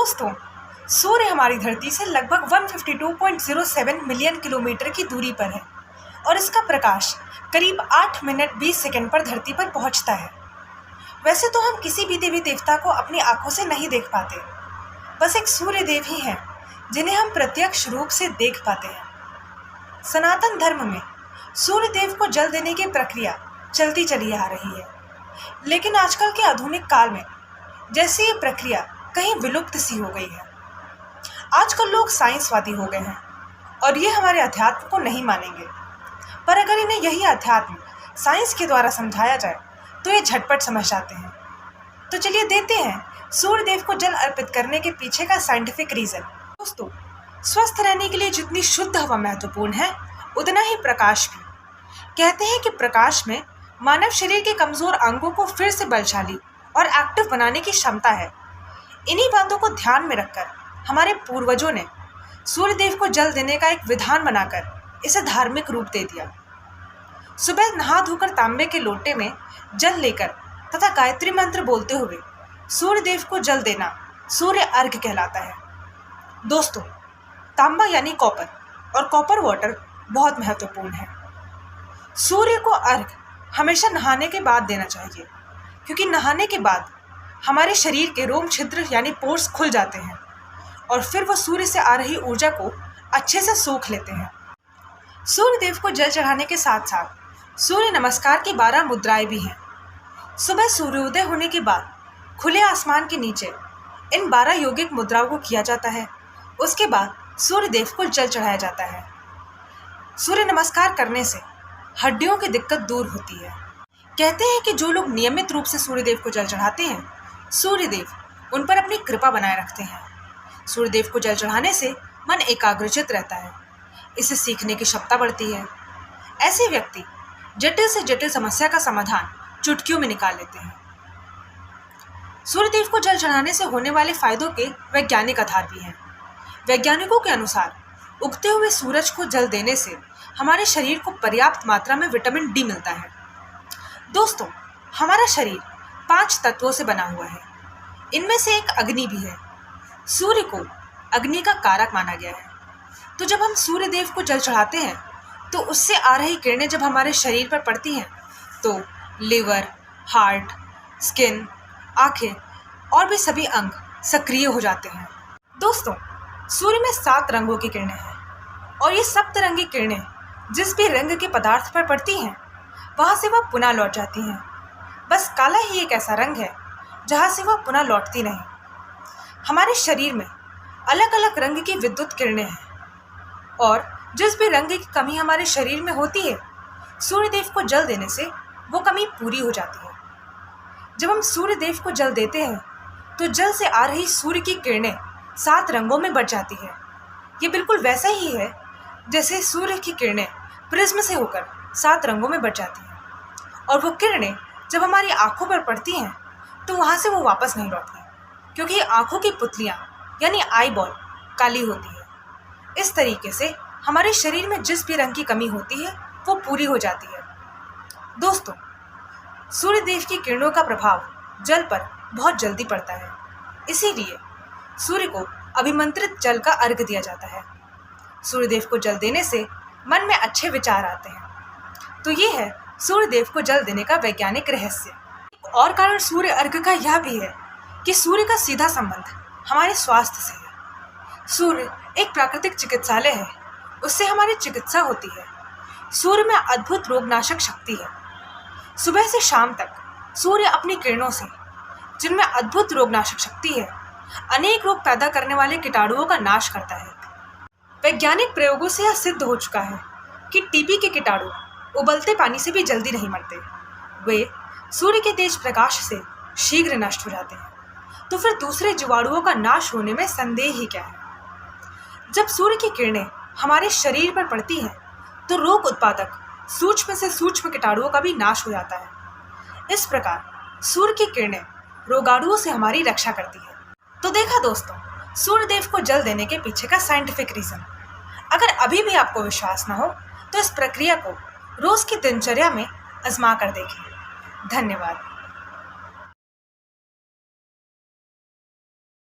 दोस्तों, सूर्य हमारी धरती से लगभग 152.07 मिलियन किलोमीटर की दूरी पर है और इसका प्रकाश करीब 8 मिनट 20 सेकंड पर धरती पर पहुंचता है। वैसे तो हम किसी भी देवी देवता को अपनी आंखों से नहीं देख पाते, बस एक सूर्य देव ही हैं जिन्हें हम प्रत्यक्ष रूप से देख पाते हैं। सनातन धर्म में सूर्य देव को जल देने की प्रक्रिया चलती चली आ रही है, लेकिन आजकल के आधुनिक काल में जैसे ये प्रक्रिया कहीं विलुप्त सी हो गई है। आजकल लोग साइंसवादी हो गए हैं और ये हमारे अध्यात्म को नहीं मानेंगे, पर अगर इन्हें यही अध्यात्म साइंस के द्वारा समझाया जाए तो ये झटपट समझ जाते हैं। तो चलिए देते हैं सूर्य देव को जल अर्पित करने के पीछे का साइंटिफिक रीजन। दोस्तों, स्वस्थ रहने के लिए जितनी शुद्ध हवा महत्वपूर्ण है, उतना ही प्रकाश भी। कहते हैं कि प्रकाश में मानव शरीर के कमजोर अंगों को फिर से बलशाली और एक्टिव बनाने की क्षमता है। इन्हीं बातों को ध्यान में रखकर हमारे पूर्वजों ने सूर्य देव को जल देने का एक विधान बनाकर इसे धार्मिक रूप दे दिया। सुबह नहा धोकर तांबे के लोटे में जल लेकर तथा गायत्री मंत्र बोलते हुए सूर्य देव को जल देना सूर्य अर्घ्य कहलाता है। दोस्तों, तांबा यानी कॉपर और कॉपर वाटर बहुत महत्वपूर्ण है। सूर्य को अर्घ्य हमेशा नहाने के बाद देना चाहिए, क्योंकि नहाने के बाद हमारे शरीर के रोम छिद्र यानी पोर्स खुल जाते हैं और फिर वो सूर्य से आ रही ऊर्जा को अच्छे से सोख लेते हैं। सूर्य देव को जल चढ़ाने के साथ साथ सूर्य नमस्कार की 12 मुद्राएं भी हैं। सुबह सूर्योदय होने के बाद खुले आसमान के नीचे इन 12 योगिक मुद्राओं को किया जाता है। उसके बाद सूर्य देव को जल चढ़ाया जाता है। सूर्य नमस्कार करने से हड्डियों की दिक्कत दूर होती है। कहते हैं कि जो लोग नियमित रूप से सूर्य देव को जल चढ़ाते हैं, सूर्य देव उन पर अपनी कृपा बनाए रखते हैं। सूर्य देव को जल चढ़ाने से मन एकाग्रचित रहता है, इससे सीखने की क्षमता बढ़ती है। ऐसे व्यक्ति जटिल से जटिल समस्या का समाधान चुटकियों में निकाल लेते हैं। सूर्य देव को जल चढ़ाने से होने वाले फायदों के वैज्ञानिक आधार भी हैं। वैज्ञानिकों के अनुसार उगते हुए सूरज को जल देने से हमारे शरीर को पर्याप्त मात्रा में विटामिन डी मिलता है। दोस्तों, हमारा शरीर 5 तत्वों से बना हुआ है। इनमें से एक अग्नि भी है। सूर्य को अग्नि का कारक माना गया है। तो जब हम सूर्य देव को जल चढ़ाते हैं तो उससे आ रही किरणें जब हमारे शरीर पर पड़ती हैं तो लिवर, हार्ट, स्किन, आंखें और भी सभी अंग सक्रिय हो जाते हैं। दोस्तों, सूर्य में 7 रंगों की किरणें हैं और ये सप्तरंगी किरणें जिस भी रंग के पदार्थ पर पड़ती हैं वहाँ से वह पुनः लौट जाती हैं। बस काला ही एक ऐसा रंग है जहाँ से वह पुनः लौटती नहीं। हमारे शरीर में अलग अलग रंग की विद्युत किरणें हैं और जिस भी रंग की कमी हमारे शरीर में होती है, सूर्य देव को जल देने से वो कमी पूरी हो जाती है। जब हम सूर्य देव को जल देते हैं तो जल से आ रही सूर्य की किरणें 7 रंगों में बढ़ जाती है। ये बिल्कुल वैसा ही है जैसे सूर्य की किरणें प्रिज्म से होकर 7 रंगों में बढ़ जाती हैं और वो किरणें जब हमारी आंखों पर पड़ती हैं तो वहाँ से वो वापस नहीं लौटती, क्योंकि आंखों की पुतलियाँ यानी आई बॉल काली होती है। इस तरीके से हमारे शरीर में जिस भी रंग की कमी होती है वो पूरी हो जाती है। दोस्तों, सूर्य देव की किरणों का प्रभाव जल पर बहुत जल्दी पड़ता है, इसीलिए सूर्य को अभिमंत्रित जल का अर्घ्य दिया जाता है। सूर्य देव को जल देने से मन में अच्छे विचार आते हैं। तो ये है सूर्य देव को जल देने का वैज्ञानिक रहस्य। एक और कारण सूर्य अर्घ्य का यह भी है कि सूर्य का सीधा संबंध हमारे स्वास्थ्य से है। सूर्य एक प्राकृतिक चिकित्सालय है, उससे हमारी चिकित्सा होती है। सूर्य में अद्भुत रोगनाशक शक्ति है। सुबह से शाम तक सूर्य अपनी किरणों से, जिनमें अद्भुत रोगनाशक शक्ति है, अनेक रोग पैदा करने वाले कीटाणुओं का नाश करता है। वैज्ञानिक प्रयोगों से यह सिद्ध हो चुका है कि टीबी के कीटाणु उबलते पानी से भी जल्दी नहीं मरते, वे सूर्य के तेज प्रकाश से शीघ्र नष्ट हो जाते हैं। तो फिर दूसरे जीवाणुओं का नाश होने में संदेह ही क्या है। जब सूर्य की किरणें हमारे शरीर पर पड़ती हैं तो रोग उत्पादक सूक्ष्म से सूक्ष्म कीटाणुओं का भी नाश हो जाता है। इस प्रकार सूर्य की किरणें रोगाणुओं से हमारी रक्षा करती है। तो देखा दोस्तों, सूर्य देव को जल देने के पीछे का साइंटिफिक रीजन। अगर अभी भी आपको विश्वास न हो तो इस प्रक्रिया को रोज की दिनचर्या में आजमा कर देखें। धन्यवाद।